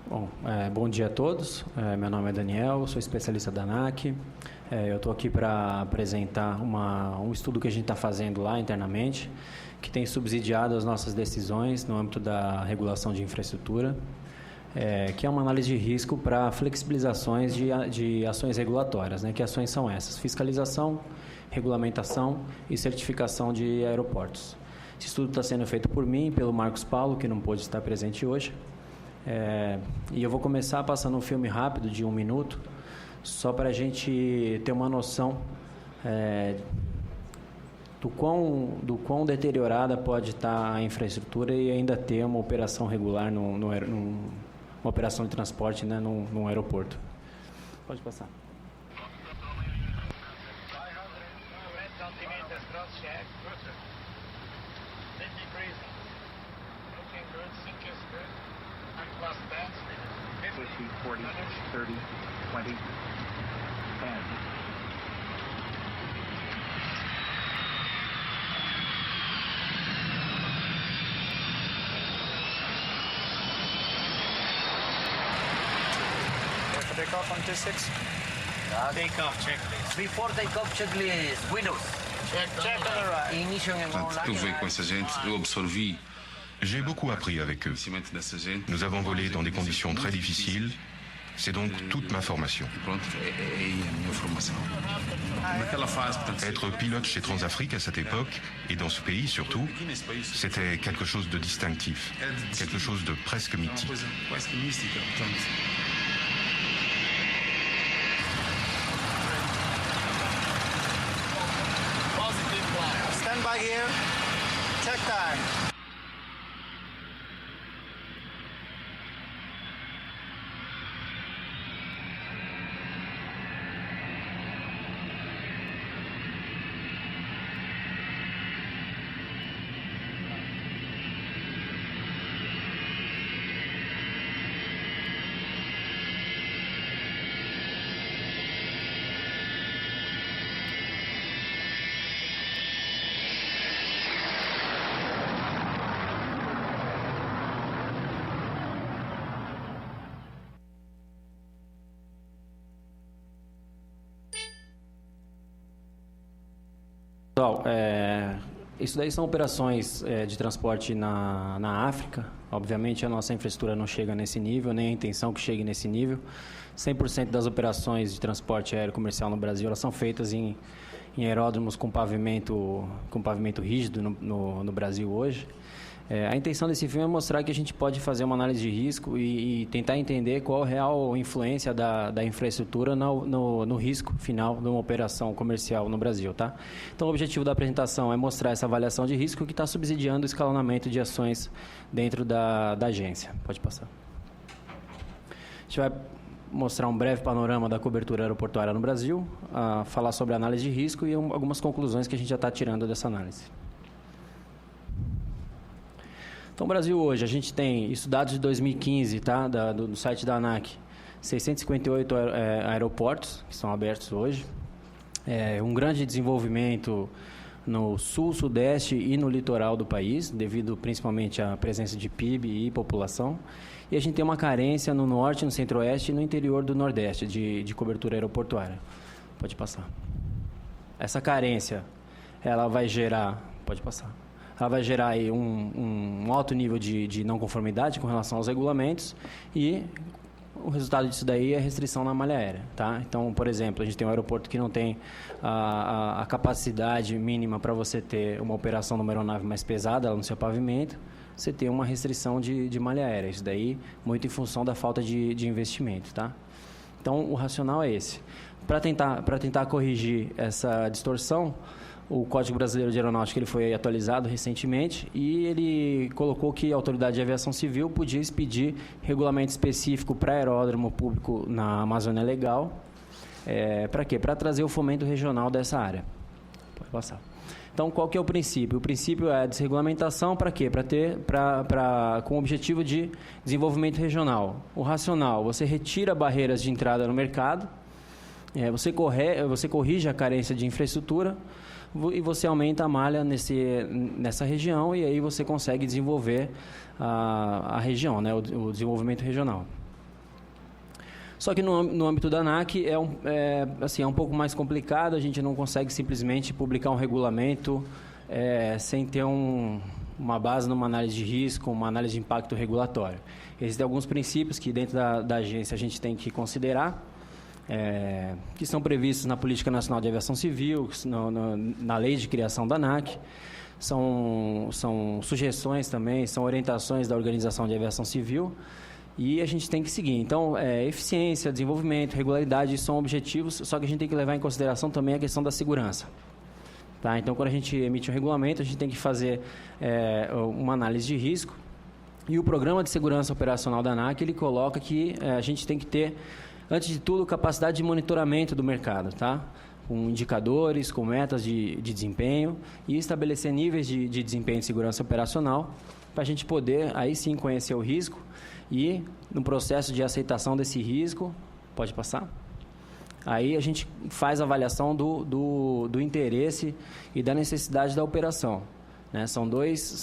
Bom, bom dia a todos. Meu nome é Daniel, sou especialista da ANAC. Eu estou aqui para apresentar um estudo que a gente está fazendo lá internamente, que tem subsidiado as nossas decisões no âmbito da regulação de infraestrutura, que é uma análise de risco para flexibilizações de ações regulatórias. Que ações são essas? Fiscalização, regulamentação e certificação de aeroportos. Esse estudo está sendo feito por mim, pelo Marcos Paulo, que não pôde estar presente hoje. E eu vou começar passando um filme rápido de 1 minuto, só para a gente ter uma noção do quão deteriorada pode estar a infraestrutura e ainda ter uma operação regular, uma operação de transporte, num aeroporto. Pode passar. Plus 10, 50, 40, 30, 20, 10. Takeoff on 26. Takeoff checklist. Before takeoff checklist, windows. Check on the right. Ignition and Portanto, eu veio com essa gente, eu absorvi. J'ai beaucoup appris avec eux. Nous avons volé dans des conditions très difficiles. C'est donc toute ma formation. Être pilote chez Transafrique à cette époque, et dans ce pays surtout, c'était quelque chose de distinctif, quelque chose de presque mythique. Stand by here. Check time. Pessoal, isso daí são operações de transporte na África. Obviamente, a nossa infraestrutura não chega nesse nível, nem a intenção que chegue nesse nível. 100% das operações de transporte aéreo comercial no Brasil elas são feitas em aeródromos com pavimento rígido no Brasil hoje. A intenção desse filme é mostrar que a gente pode fazer uma análise de risco e tentar entender qual a real influência da infraestrutura no risco final de uma operação comercial no Brasil, tá? Então, o objetivo da apresentação é mostrar essa avaliação de risco que está subsidiando o escalonamento de ações dentro da agência. Pode passar. A gente vai mostrar um breve panorama da cobertura aeroportuária no Brasil, falar sobre a análise de risco e algumas conclusões que a gente já está tirando dessa análise. Então, o Brasil hoje, a gente tem, isso dados de 2015, tá? Do site da ANAC, 658 aeroportos que são abertos hoje. Um grande desenvolvimento no sul, sudeste e no litoral do país, devido principalmente à presença de PIB e população. E a gente tem uma carência no norte, no centro-oeste e no interior do nordeste de cobertura aeroportuária. Pode passar. Essa carência, ela vai gerar... Pode passar. Ela vai gerar aí um alto nível de não conformidade com relação aos regulamentos e o resultado disso daí é restrição na malha aérea, tá? Então, por exemplo, a gente tem um aeroporto que não tem a capacidade mínima para você ter uma operação de uma aeronave mais pesada, ela no seu pavimento, você tem uma restrição de malha aérea. Isso daí muito em função da falta de investimento, tá? Então, o racional é esse. Para tentar corrigir essa distorção, o Código Brasileiro de Aeronáutica ele foi atualizado recentemente e ele colocou que a Autoridade de Aviação Civil podia expedir regulamento específico para aeródromo público na Amazônia Legal. Para quê? Para trazer o fomento regional dessa área. Pode passar. Então, qual que é o princípio? O princípio é a desregulamentação para quê? Com o objetivo de desenvolvimento regional. O racional, você retira barreiras de entrada no mercado, você corrige a carência de infraestrutura, e você aumenta a malha nessa região e aí você consegue desenvolver a região, o desenvolvimento regional. Só que no âmbito da ANAC é um pouco mais complicado, a gente não consegue simplesmente publicar um regulamento sem ter uma base numa análise de risco, uma análise de impacto regulatório. Existem alguns princípios que dentro da agência a gente tem que considerar, que são previstos na Política Nacional de Aviação Civil, na Lei de Criação da ANAC, são sugestões também, são orientações da Organização de Aviação Civil, e a gente tem que seguir. Então, eficiência, desenvolvimento, regularidade são objetivos, só que a gente tem que levar em consideração também a questão da segurança. Tá? Então, quando a gente emite um regulamento, a gente tem que fazer uma análise de risco, e o Programa de Segurança Operacional da ANAC, ele coloca que a gente tem que ter, antes de tudo, capacidade de monitoramento do mercado, tá? Com indicadores, com metas de desempenho, e estabelecer níveis de desempenho de segurança operacional, para a gente poder, aí sim, conhecer o risco, e no processo de aceitação desse risco, pode passar? Aí a gente faz a avaliação do interesse e da necessidade da operação. Né? São dois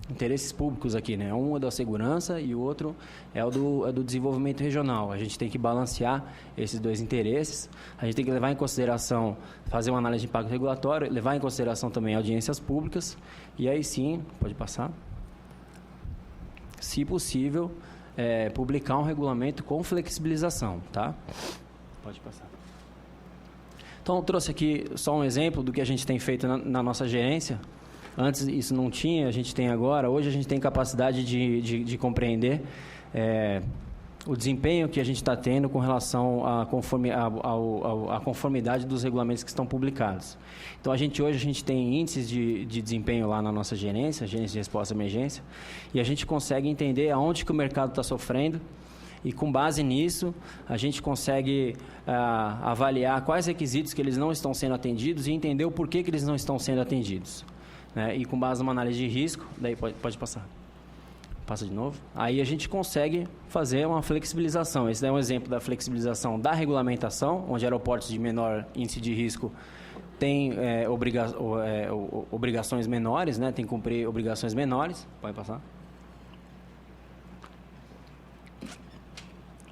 interesses públicos aqui, né? Um é da segurança e o outro é o do desenvolvimento regional. A gente tem que balancear esses dois interesses. A gente tem que levar em consideração, fazer uma análise de impacto regulatório, levar em consideração também audiências públicas, e aí sim, pode passar, se possível, publicar um regulamento com flexibilização, tá? Pode passar. Então, eu trouxe aqui só um exemplo do que a gente tem feito na nossa gerência. Antes isso não tinha, a gente tem agora. Hoje a gente tem capacidade de compreender o desempenho que a gente está tendo com relação à conformidade dos regulamentos que estão publicados. Então, hoje a gente tem índices de desempenho lá na nossa gerência de resposta à emergência, e a gente consegue entender aonde que o mercado está sofrendo, e com base nisso, a gente consegue avaliar quais requisitos que eles não estão sendo atendidos e entender o porquê que eles não estão sendo atendidos. Né? E com base numa análise de risco, daí pode passar. Passa de novo. Aí a gente consegue fazer uma flexibilização. Esse é um exemplo da flexibilização da regulamentação, onde aeroportos de menor índice de risco têm obrigações menores, né? Tem que cumprir obrigações menores. Pode passar.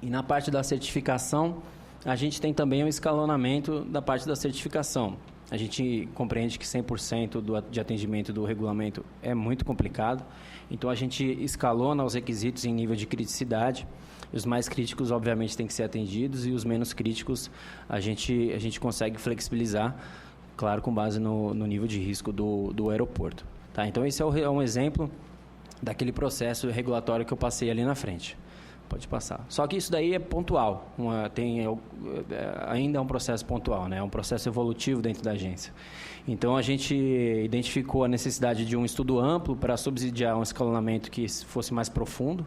E na parte da certificação, a gente tem também um escalonamento da parte da certificação. A gente compreende que 100% de atendimento do regulamento é muito complicado, então a gente escalona os requisitos em nível de criticidade. Os mais críticos, obviamente, têm que ser atendidos, e os menos críticos a gente consegue flexibilizar, claro, com base no nível de risco do aeroporto. Tá? Então, esse é um exemplo daquele processo regulatório que eu passei ali na frente. Pode passar. Só que isso daí é pontual, ainda é um processo pontual, né? É um processo evolutivo dentro da agência. Então, a gente identificou a necessidade de um estudo amplo para subsidiar um escalonamento que fosse mais profundo.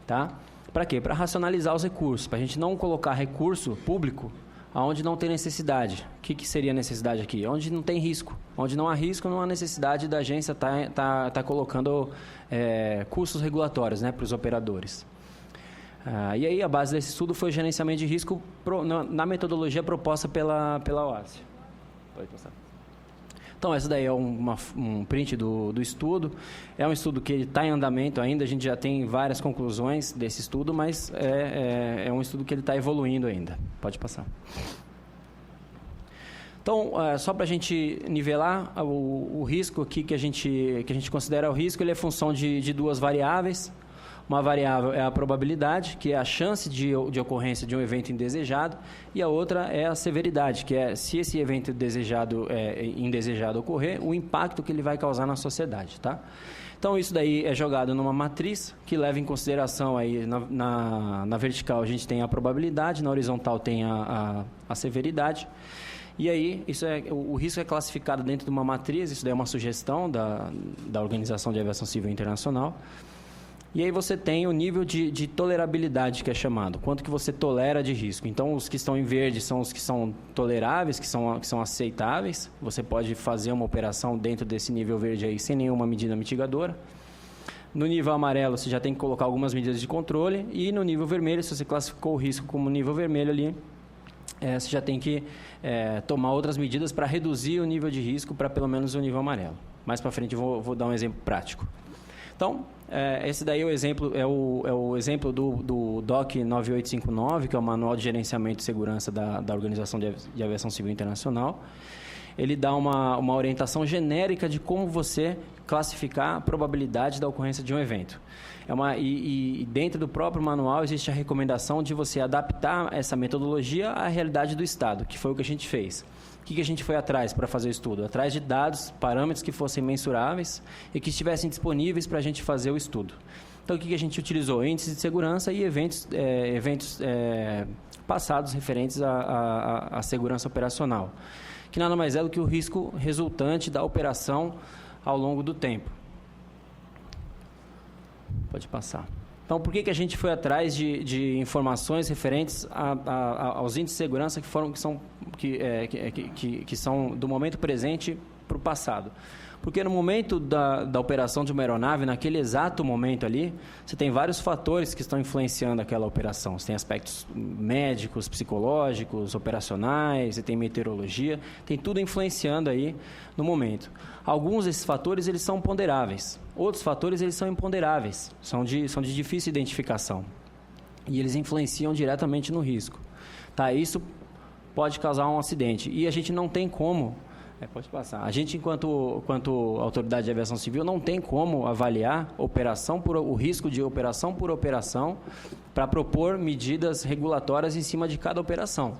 Tá? Para quê? Para racionalizar os recursos, para a gente não colocar recurso público onde não tem necessidade. O que seria a necessidade aqui? Onde não tem risco. Onde não há risco, não há necessidade da agência tá colocando custos regulatórios, né, para os operadores. E aí, a base desse estudo foi o gerenciamento de risco na metodologia proposta pela OASI. Pode passar. Então, essa daí é um print do estudo. É um estudo que está em andamento ainda, a gente já tem várias conclusões desse estudo, mas é um estudo que ele está evoluindo ainda. Pode passar. Então, só para a gente nivelar o risco aqui que a gente considera o risco, ele é função de duas variáveis. Uma variável é a probabilidade, que é a chance de ocorrência de um evento indesejado, e a outra é a severidade, que é se esse evento indesejado ocorrer, o impacto que ele vai causar na sociedade. Tá? Então, isso daí é jogado numa matriz que leva em consideração, aí, na vertical a gente tem a probabilidade, na horizontal tem a severidade. E aí, o risco é classificado dentro de uma matriz, isso daí é uma sugestão da Organização de Aviação Civil Internacional. E aí você tem o nível de tolerabilidade, que é chamado. Quanto que você tolera de risco. Então, os que estão em verde são os que são toleráveis, que são aceitáveis. Você pode fazer uma operação dentro desse nível verde aí sem nenhuma medida mitigadora. No nível amarelo, você já tem que colocar algumas medidas de controle. E no nível vermelho, se você classificou o risco como nível vermelho ali, você já tem que tomar outras medidas para reduzir o nível de risco para pelo menos o nível amarelo. Mais para frente eu vou dar um exemplo prático. Então, esse daí é o exemplo, é o exemplo do DOC 9859, que é o Manual de Gerenciamento e Segurança da Organização de Aviação Civil Internacional. Ele dá uma orientação genérica de como você classificar a probabilidade da ocorrência de um evento. E dentro do próprio manual existe a recomendação de você adaptar essa metodologia à realidade do Estado, que foi o que a gente fez. O que a gente foi atrás para fazer o estudo? Atrás de dados, parâmetros que fossem mensuráveis e que estivessem disponíveis para a gente fazer o estudo. Então, o que a gente utilizou? Índices de segurança e eventos passados referentes à segurança operacional, que nada mais é do que o risco resultante da operação ao longo do tempo. Pode passar. Então, por que a gente foi atrás de informações referentes aos índices de segurança que são do momento presente para o passado? Porque no momento da operação de uma aeronave, naquele exato momento ali, você tem vários fatores que estão influenciando aquela operação. Você tem aspectos médicos, psicológicos, operacionais, você tem meteorologia, tem tudo influenciando aí no momento. Alguns desses fatores, eles são ponderáveis. Outros fatores, eles são imponderáveis, são de difícil identificação. E eles influenciam diretamente no risco. Tá? Isso pode causar um acidente. E a gente não tem como... pode passar. A gente, enquanto autoridade de aviação civil, não tem como avaliar o risco de operação por operação para propor medidas regulatórias em cima de cada operação.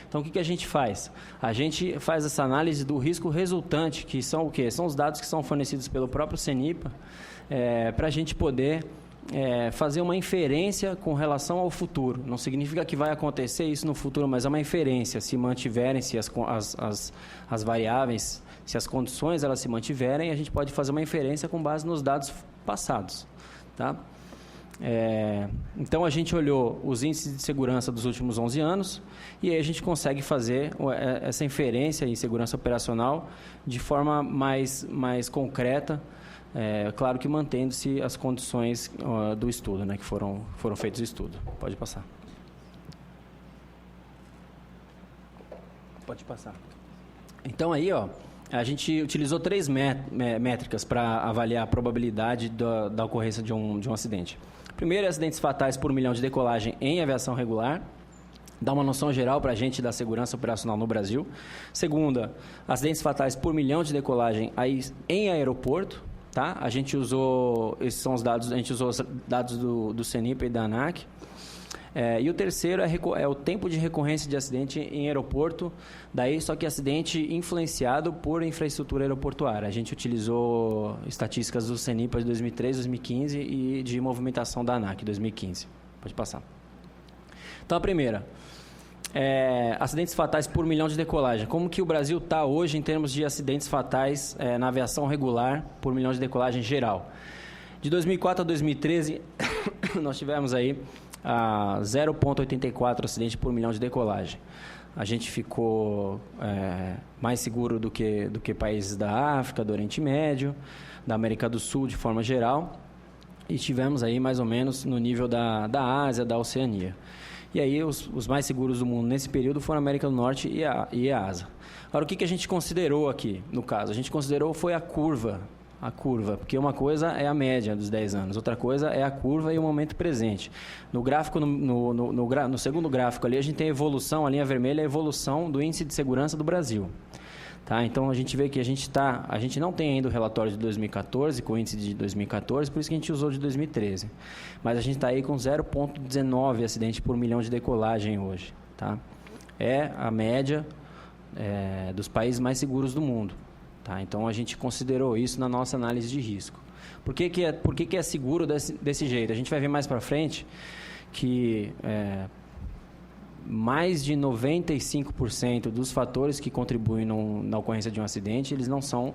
Então, o que a gente faz? A gente faz essa análise do risco resultante, que são o quê? São os dados que são fornecidos pelo próprio CENIPA, para a gente poder fazer uma inferência com relação ao futuro. Não significa que vai acontecer isso no futuro, mas é uma inferência. Se mantiverem-se as variáveis, se as condições elas se mantiverem, a gente pode fazer uma inferência com base nos dados passados. Tá? Então, a gente olhou os índices de segurança dos últimos 11 anos e aí a gente consegue fazer essa inferência em segurança operacional de forma mais concreta, claro que mantendo-se as condições do estudo, né, que foram feitos o estudo. Pode passar. Pode passar. Então, aí, a gente utilizou 3 métricas para avaliar a probabilidade da ocorrência de um acidente. Primeiro, acidentes fatais por milhão de decolagem em aviação regular. Dá uma noção geral para a gente da segurança operacional no Brasil. Segunda, acidentes fatais por milhão de decolagem em aeroporto. Tá? A gente usou, esses são os dados, a gente usou os dados do CENIPA e da ANAC. E o terceiro é o tempo de recorrência de acidente em aeroporto, só que acidente influenciado por infraestrutura aeroportuária. A gente utilizou estatísticas do CENIPA de 2013, 2015 e de movimentação da ANAC, 2015. Pode passar. Então, a primeira, acidentes fatais por milhão de decolagem. Como que o Brasil está hoje em termos de acidentes fatais na aviação regular por milhão de decolagem geral? De 2004 a 2013, nós tivemos aí 0,84 acidente por milhão de decolagem. A gente ficou mais seguro do que países da África, do Oriente Médio, da América do Sul de forma geral, e tivemos aí mais ou menos no nível da Ásia, da Oceania. E aí os mais seguros do mundo nesse período foram a América do Norte e a ASA. Agora, o que a gente considerou aqui, no caso? A gente considerou foi a curva, porque uma coisa é a média dos 10 anos, outra coisa é a curva e o momento presente. No gráfico, no segundo gráfico ali, a gente tem a evolução, a linha vermelha é a evolução do índice de segurança do Brasil. Tá? Então, a gente vê que a gente não tem ainda o relatório de 2014, com o índice de 2014, por isso que a gente usou de 2013. Mas a gente está aí com 0,19 acidentes por milhão de decolagem hoje. Tá? É a média dos países mais seguros do mundo. Tá? Então, a gente considerou isso na nossa análise de risco. Por que é seguro desse jeito? A gente vai ver mais para frente que mais de 95% dos fatores que contribuem na ocorrência de um acidente, eles não são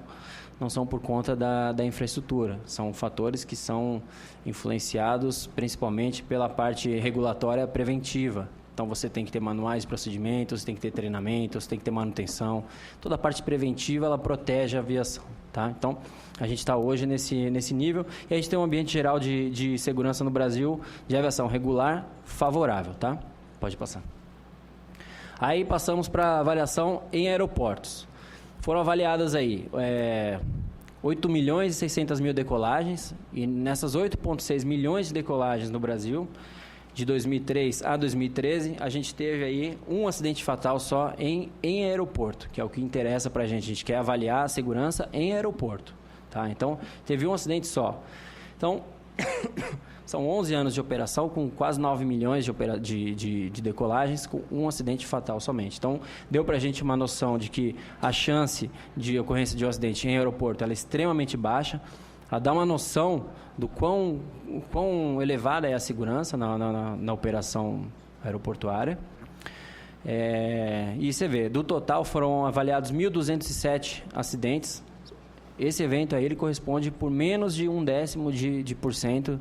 por conta da infraestrutura. São fatores que são influenciados principalmente pela parte regulatória preventiva. Então, você tem que ter manuais de procedimentos, tem que ter treinamentos, tem que ter manutenção. Toda a parte preventiva, ela protege a aviação. Tá? Então, a gente está hoje nesse nível e a gente tem um ambiente geral de segurança no Brasil de aviação regular favorável. Tá? Pode passar. Aí, passamos para avaliação em aeroportos. Foram avaliadas aí 8 milhões e 600 mil decolagens, e nessas 8,6 milhões de decolagens no Brasil, de 2003 a 2013, a gente teve aí um acidente fatal só em aeroporto, que é o que interessa para a gente quer avaliar a segurança em aeroporto. Tá? Então, teve um acidente só. Então, são 11 anos de operação, com quase 9 milhões de decolagens, com um acidente fatal somente. Então, deu para a gente uma noção de que a chance de ocorrência de um acidente em aeroporto ela é extremamente baixa. Ela dá uma noção do quão elevada é a segurança na operação aeroportuária. E você vê, do total foram avaliados 1.207 acidentes. Esse evento aí ele corresponde por menos de 0,1% de por cento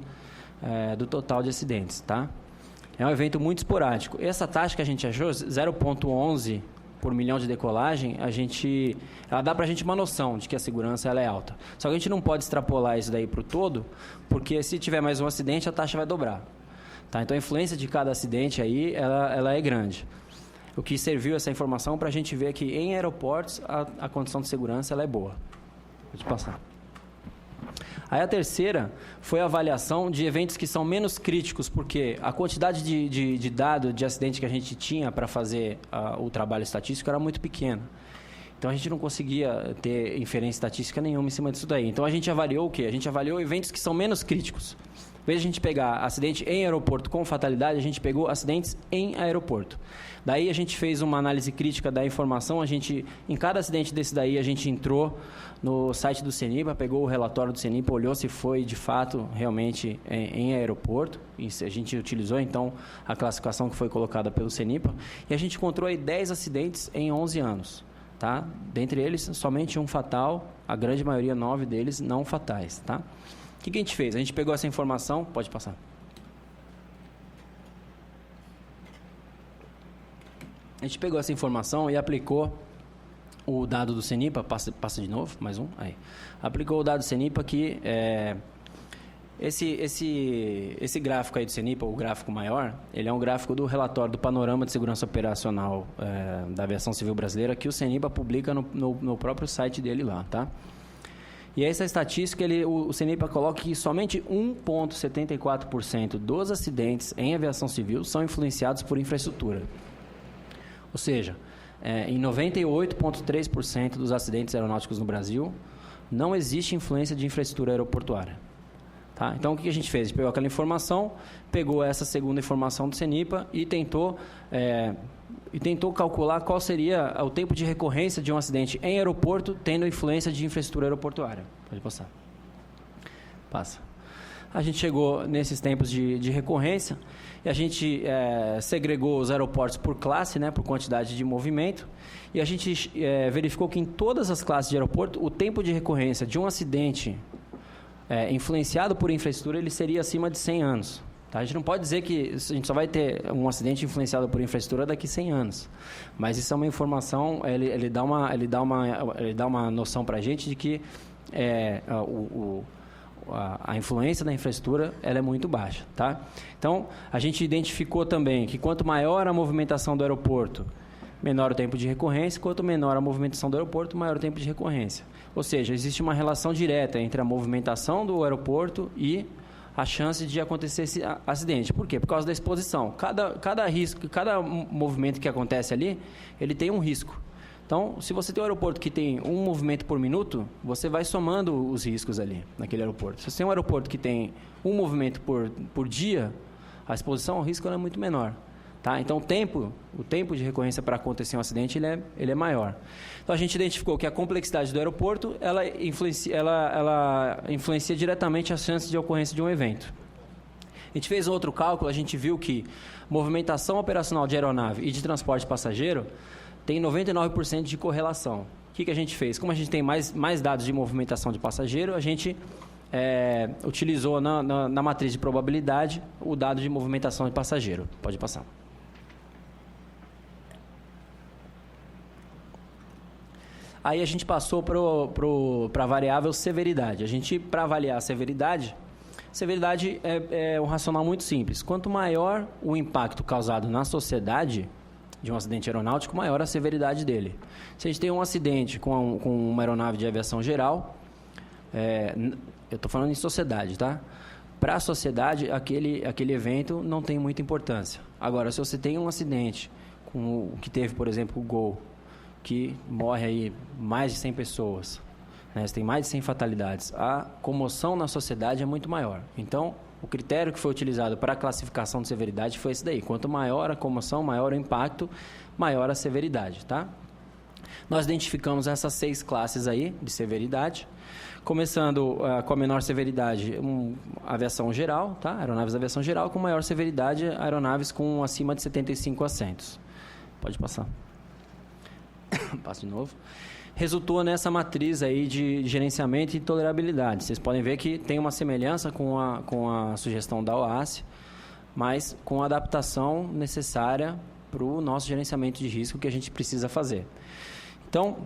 do total de acidentes, tá? É um evento muito esporádico. Essa taxa que a gente achou, 0,11 por milhão de decolagem, ela dá para a gente uma noção de que a segurança ela é alta. Só que a gente não pode extrapolar isso daí para o todo, porque se tiver mais um acidente, a taxa vai dobrar. Tá? Então, a influência de cada acidente aí, ela é grande. O que serviu essa informação para a gente ver que em aeroportos a condição de segurança ela é boa. Pode passar. Aí a terceira foi a avaliação de eventos que são menos críticos, porque a quantidade de dado de acidente que a gente tinha para fazer o trabalho estatístico era muito pequena. Então, a gente não conseguia ter inferência estatística nenhuma em cima disso daí. Então, a gente avaliou o quê? A gente avaliou eventos que são menos críticos. Em vez de a gente pegar acidente em aeroporto com fatalidade, a gente pegou acidentes em aeroporto. Daí, a gente fez uma análise crítica da informação. Em cada acidente desse daí, a gente entrou no site do CENIPA, pegou o relatório do CENIPA, olhou se foi, de fato, realmente em aeroporto. E a gente utilizou, então, a classificação que foi colocada pelo CENIPA. E a gente encontrou aí 10 acidentes em 11 anos. Tá? Dentre eles, somente um fatal, a grande maioria, 9 deles, não fatais. Tá? O que a gente fez? A gente pegou essa informação, pode passar. A gente pegou essa informação e aplicou o dado do CENIPA, passa de novo, mais um, aí. Aplicou o dado do CENIPA que esse gráfico aí do CENIPA, o gráfico maior, ele é um gráfico do relatório do Panorama de Segurança Operacional da Aviação Civil Brasileira, que o CENIPA publica no próprio site dele lá, tá? E essa estatística, o CENIPA coloca que somente 1,74% dos acidentes em aviação civil são influenciados por infraestrutura. Ou seja, em 98,3% dos acidentes aeronáuticos no Brasil, não existe influência de infraestrutura aeroportuária. Tá? Então, o que a gente fez? A gente pegou aquela informação, pegou essa segunda informação do CENIPA e tentou calcular qual seria o tempo de recorrência de um acidente em aeroporto tendo influência de infraestrutura aeroportuária. Pode passar. Passa. A gente chegou nesses tempos de recorrência e a gente segregou os aeroportos por classe, né, por quantidade de movimento, e a gente verificou que em todas as classes de aeroporto, o tempo de recorrência de um acidente influenciado por infraestrutura, ele seria acima de 100 anos. Tá? A gente não pode dizer que a gente só vai ter um acidente influenciado por infraestrutura daqui a 100 anos. Mas isso é uma informação, ele dá uma noção para a gente de que a influência da infraestrutura ela é muito baixa. Tá? Então, a gente identificou também que quanto maior a movimentação do aeroporto, menor o tempo de recorrência, quanto menor a movimentação do aeroporto, maior o tempo de recorrência. Ou seja, existe uma relação direta entre a movimentação do aeroporto e a chance de acontecer esse acidente. Por quê? Por causa da exposição. Cada risco, cada movimento que acontece ali, ele tem um risco. Então, se você tem um aeroporto que tem um movimento por minuto, você vai somando os riscos ali, naquele aeroporto. Se você tem um aeroporto que tem um movimento por dia, a exposição ao risco é muito menor. Tá? Então, o tempo de recorrência para acontecer um acidente ele é maior. Então, a gente identificou que a complexidade do aeroporto ela influencia diretamente as chances de ocorrência de um evento. A gente fez outro cálculo, a gente viu que movimentação operacional de aeronave e de transporte passageiro tem 99% de correlação. O que a gente fez? Como a gente tem mais dados de movimentação de passageiro, a gente utilizou na matriz de probabilidade o dado de movimentação de passageiro. Pode passar. Aí a gente passou para a variável severidade. Para avaliar a severidade é um racional muito simples. Quanto maior o impacto causado na sociedade de um acidente aeronáutico, maior a severidade dele. Se a gente tem um acidente com uma aeronave de aviação geral, eu estou falando em sociedade, tá? Para a sociedade, aquele evento não tem muita importância. Agora, se você tem um acidente, com o que teve, por exemplo, o Gol, que morre aí mais de 100 pessoas, né? Você tem mais de 100 fatalidades, a comoção na sociedade é muito maior. Então, o critério que foi utilizado para a classificação de severidade foi esse daí. Quanto maior a comoção, maior o impacto, maior a severidade, tá? Nós identificamos essas 6 classes aí de severidade, começando com a menor severidade, aviação geral, tá? Aeronaves de aviação geral, com maior severidade, aeronaves com acima de 75 assentos. Pode passar. Passa de novo. Resultou nessa matriz aí de gerenciamento e tolerabilidade. Vocês podem ver que tem uma semelhança com a sugestão da OASI, mas com a adaptação necessária para o nosso gerenciamento de risco que a gente precisa fazer. Então,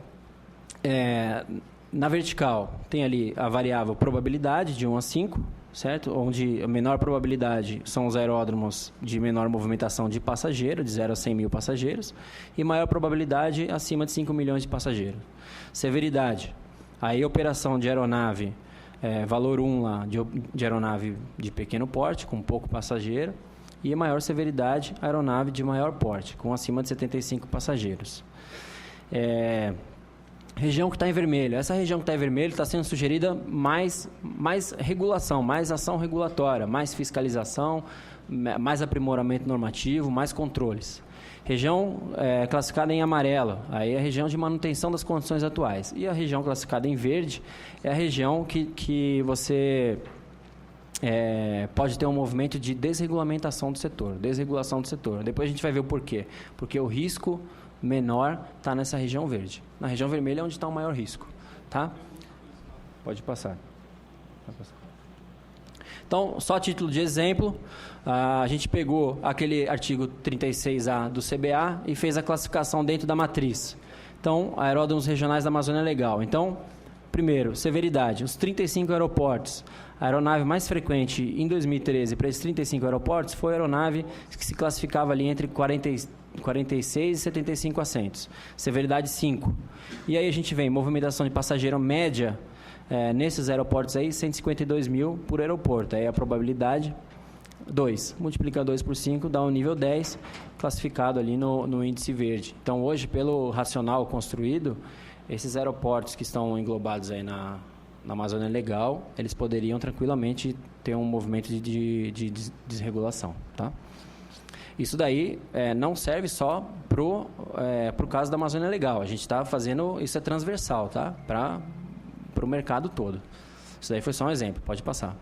na vertical, tem ali a variável probabilidade de 1 a 5, certo? Onde a menor probabilidade são os aeródromos de menor movimentação de passageiro, de 0 a 100 mil passageiros, e maior probabilidade acima de 5 milhões de passageiros. Severidade, aí operação de aeronave, valor 1 lá, de aeronave de pequeno porte, com pouco passageiro, e maior severidade, aeronave de maior porte, com acima de 75 passageiros. Região que está em vermelho. Essa região que está em vermelho está sendo sugerida mais regulação, mais ação regulatória, mais fiscalização, mais aprimoramento normativo, mais controles. Região classificada em amarelo, aí é a região de manutenção das condições atuais. E a região classificada em verde é a região que você pode ter um movimento de desregulamentação do setor, desregulação do setor. Depois a gente vai ver o porquê. Porque o risco menor está nessa região verde. Na região vermelha é onde está o maior risco. Tá? Pode passar. Então, só a título de exemplo, a gente pegou aquele artigo 36A do CBA e fez a classificação dentro da matriz. Então, aeródromos regionais da Amazônia Legal. Então, primeiro, severidade. Os 35 aeroportos. A aeronave mais frequente em 2013 para esses 35 aeroportos foi a aeronave que se classificava ali entre 46 e 75 assentos. Severidade 5. E aí a gente vem, movimentação de passageiro média, nesses aeroportos aí, 152 mil por aeroporto. Aí a probabilidade, 2. Multiplica 2 por 5, dá um nível 10, classificado ali no índice verde. Então, hoje, pelo racional construído, esses aeroportos que estão englobados aí na Amazônia Legal, eles poderiam tranquilamente ter um movimento de desregulação, tá? Isso daí não serve só pro caso da Amazônia Legal. A gente está fazendo, isso é transversal, tá? Para o mercado todo. Isso daí foi só um exemplo, pode passar.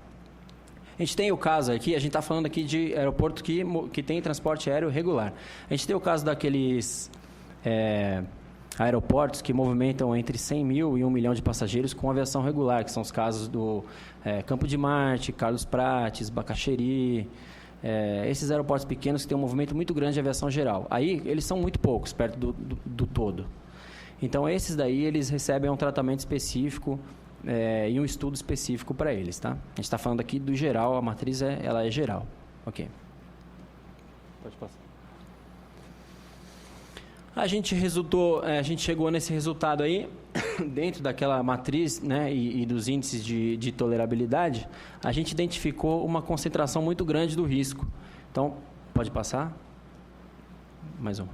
A gente tem o caso aqui, a gente está falando aqui de aeroporto que tem transporte aéreo regular. A gente tem o caso daqueles aeroportos que movimentam entre 100 mil e 1 milhão de passageiros com aviação regular, que são os casos do Campo de Marte, Carlos Prates, Bacaxeri, esses aeroportos pequenos que têm um movimento muito grande de aviação geral. Aí, eles são muito poucos, perto do todo. Então, esses daí, eles recebem um tratamento específico e um estudo específico para eles, tá? A gente está falando aqui do geral, a matriz ela é geral. Ok. Pode passar. A gente chegou nesse resultado aí, dentro daquela matriz, né, e dos índices de tolerabilidade, a gente identificou uma concentração muito grande do risco. Então, pode passar? Mais um.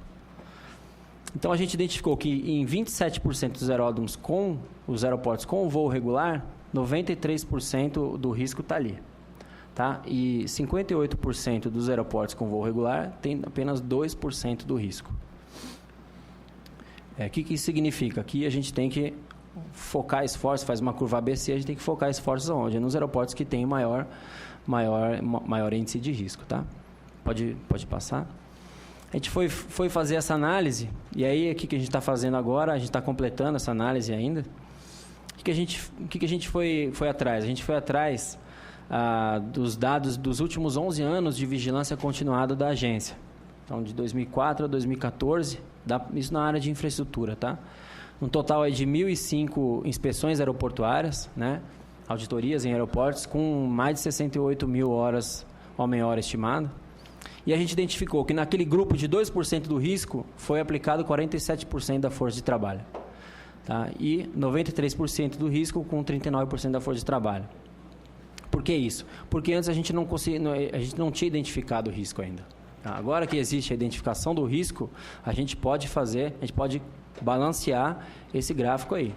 Então, a gente identificou que em 27% dos aeródromos com os aeroportos com voo regular, 93% do risco está ali. Tá? E 58% dos aeroportos com voo regular tem apenas 2% do risco. O que isso significa? Que a gente tem que focar esforços, faz uma curva ABC, a gente tem que focar esforços aonde? Nos aeroportos que têm maior índice de risco, tá? Pode passar. A gente foi fazer essa análise, e aí o que a gente está fazendo agora? A gente está completando essa análise ainda. O que a gente foi atrás? A gente foi atrás dos dados dos últimos 11 anos de vigilância continuada da agência. Então, de 2004 a 2014, isso na área de infraestrutura, tá? Um total aí de 1.005 inspeções aeroportuárias, né? Auditorias em aeroportos, com mais de 68 mil horas, homem-hora estimado. E a gente identificou que naquele grupo de 2% do risco, foi aplicado 47% da força de trabalho. tá? E 93% do risco com 39% da força de trabalho. Por que isso? Porque antes a gente não tinha identificado o risco ainda. Tá? Agora que existe a identificação do risco, a gente pode balancear esse gráfico aí.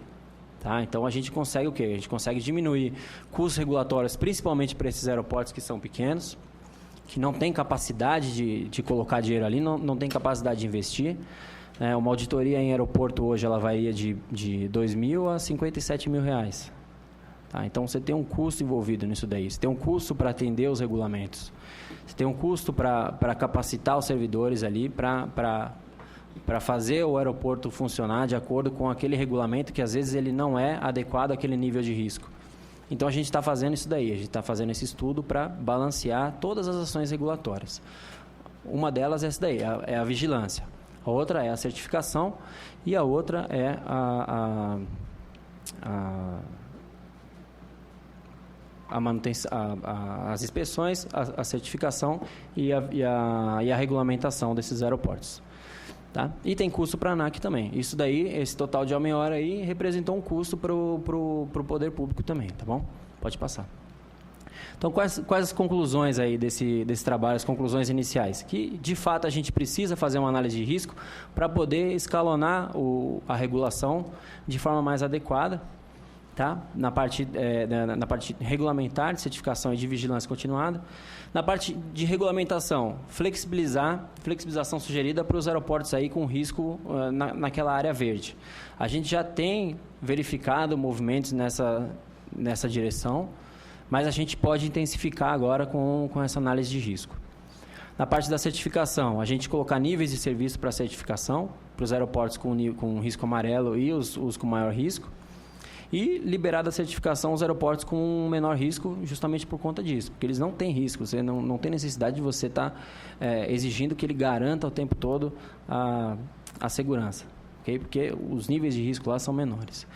Tá? Então a gente consegue o quê? A gente consegue diminuir custos regulatórios, principalmente para esses aeroportos que são pequenos, que não têm capacidade de colocar dinheiro ali, não tem capacidade de investir. Uma auditoria em aeroporto hoje ela varia de R$2.000 a R$57.000. Tá? Então você tem um custo envolvido nisso daí. Você tem um custo para atender os regulamentos. Você tem um custo para capacitar os servidores ali, para fazer o aeroporto funcionar de acordo com aquele regulamento que às vezes ele não é adequado àquele nível de risco. Então a gente está fazendo isso daí, a gente está fazendo esse estudo para balancear todas as ações regulatórias. Uma delas é essa daí, é a vigilância. A outra é a certificação e a outra é a manutenção, as inspeções, a certificação e a regulamentação desses aeroportos. Tá? E tem custo para a ANAC também. Isso daí, esse total de homem-hora aí, representou um custo para o poder público também, tá bom? Pode passar. Então, quais as conclusões aí desse trabalho, as conclusões iniciais? Que, de fato, a gente precisa fazer uma análise de risco para poder escalonar a regulação de forma mais adequada, tá? Na parte regulamentar, de certificação e de vigilância continuada. Na parte de regulamentação, flexibilização sugerida para os aeroportos aí com risco naquela área verde. A gente já tem verificado movimentos nessa direção, mas a gente pode intensificar agora com essa análise de risco. Na parte da certificação, a gente colocar níveis de serviço para certificação, para os aeroportos com risco amarelo e os com maior risco. E liberar da certificação os aeroportos com menor risco justamente por conta disso, porque eles não têm risco, você não tem necessidade de você estar exigindo que ele garanta o tempo todo a segurança, okay? Porque os níveis de risco lá são menores.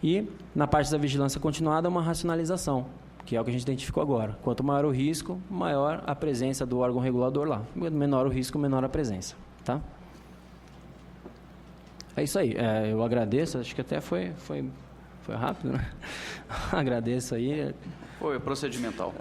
E na parte da vigilância continuada, uma racionalização, que é o que a gente identificou agora. Quanto maior o risco, maior a presença do órgão regulador lá. Menor o risco, menor a presença. Tá? É isso aí. Eu agradeço, acho que até foi rápido, né? Agradeço aí. Foi procedimental.